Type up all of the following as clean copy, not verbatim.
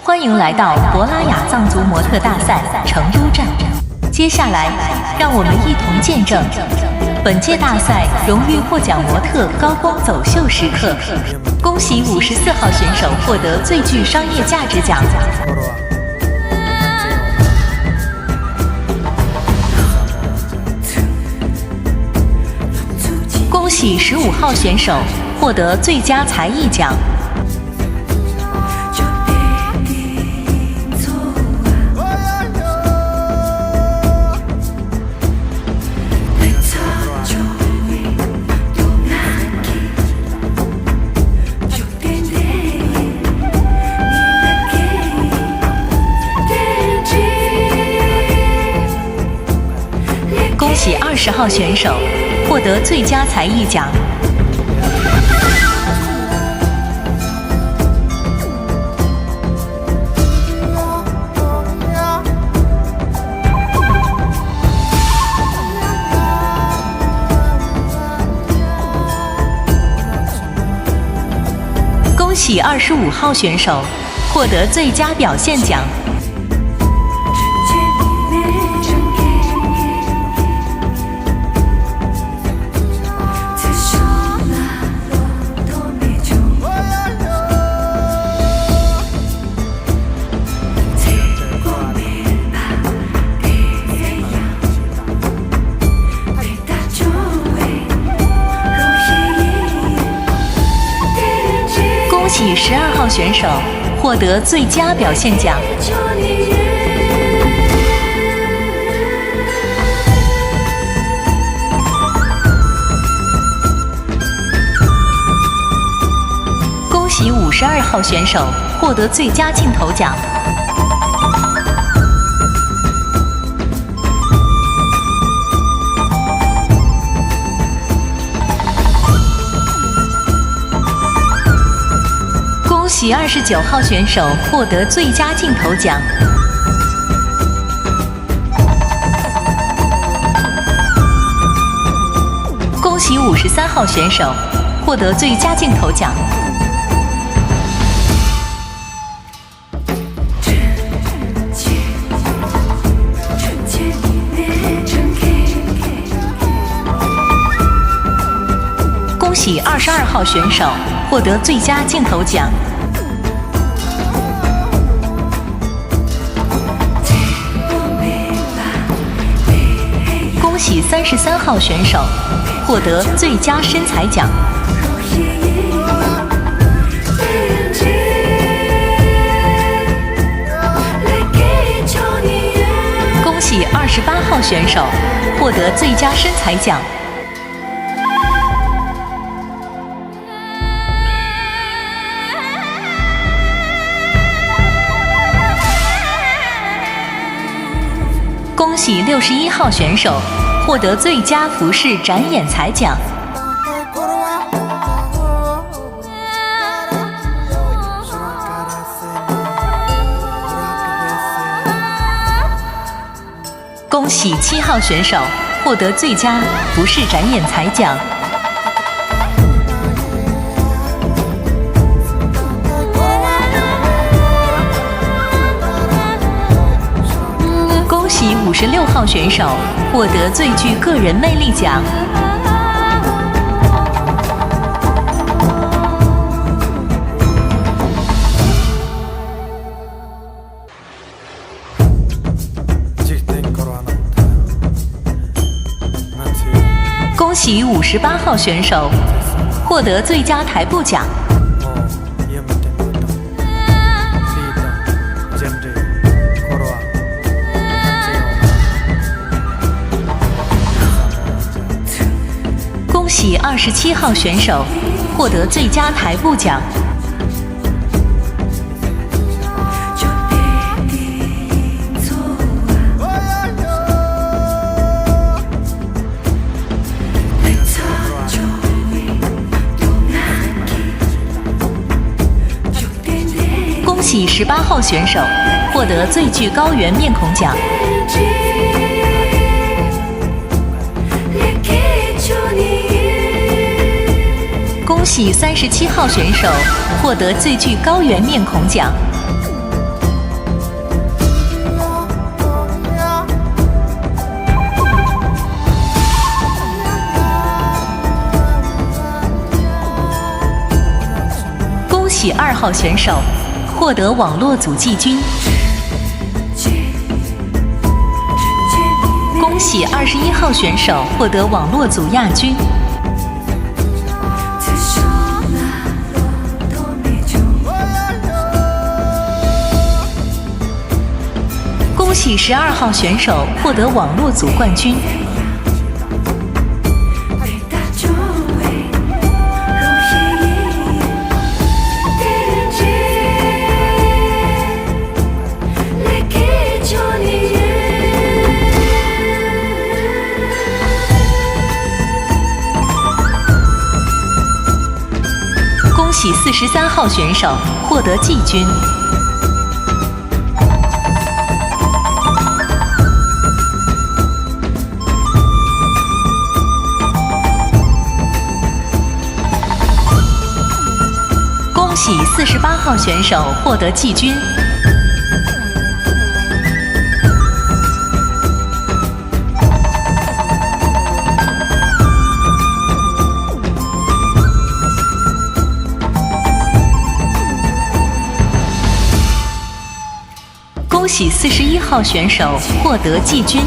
欢迎来到博拉雅藏族模特大赛成都站。接下来，让我们一同见证本届大赛荣誉获奖模特高光走秀时刻。恭喜54号选手获得最具商业价值奖。恭喜15号选手获得最佳才艺奖。恭喜20号选手获得最佳才艺奖。恭喜25号选手获得最佳表现奖。恭喜12号选手获得最佳表现奖。恭喜52号选手获得最佳镜头奖。恭喜29号选手获得最佳镜头奖。恭喜53号选手获得最佳镜头奖。恭喜22号选手获得最佳镜头奖。恭喜33号选手获得最佳身材奖。恭喜28号选手获得最佳身材奖。恭喜61号选手获得最佳服饰展演才奖。恭喜7号选手获得最佳服饰展演才奖。恭喜56号选手获得最具个人魅力奖。恭喜58号选手获得最佳台步奖。恭喜27号选手获得最佳台步奖。恭喜18号选手获得最具高原面孔奖。恭喜37号选手获得最具高原面孔奖。喜2号选手获得网络组季军。恭喜21号选手获得网络组亚军。恭喜12号选手获得网络组冠军。恭喜43号选手获得季军。恭喜48号选手获得季军。恭喜41号选手获得季军。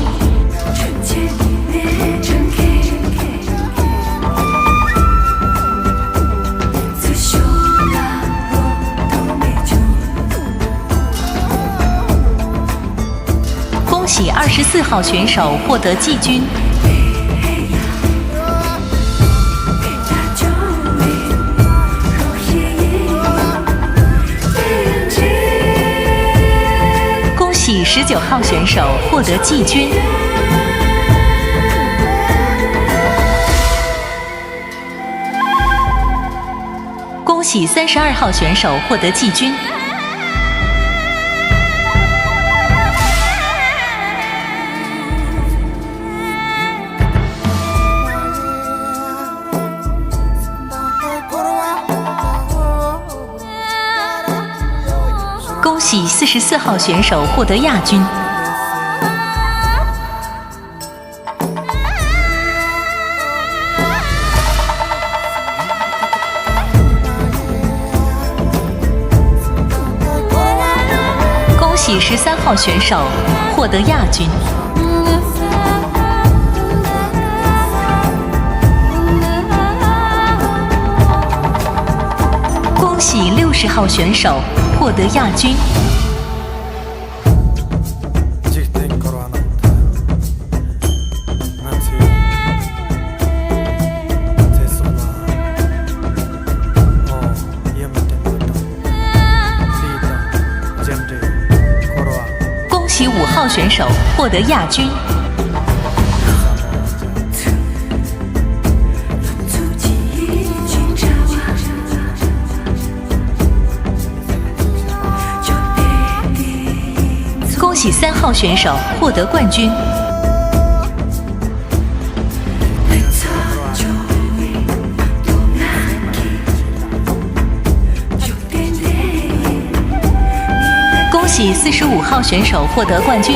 恭喜24号选手获得季军。恭喜19号选手获得季军。恭喜32号选手获得季军。恭喜44号选手获得亚军。恭喜13号选手获得亚军。恭喜60号选手获得亚军。恭喜5号选手获得亚军。恭喜3号选手获得冠军。恭喜45号选手获得冠军。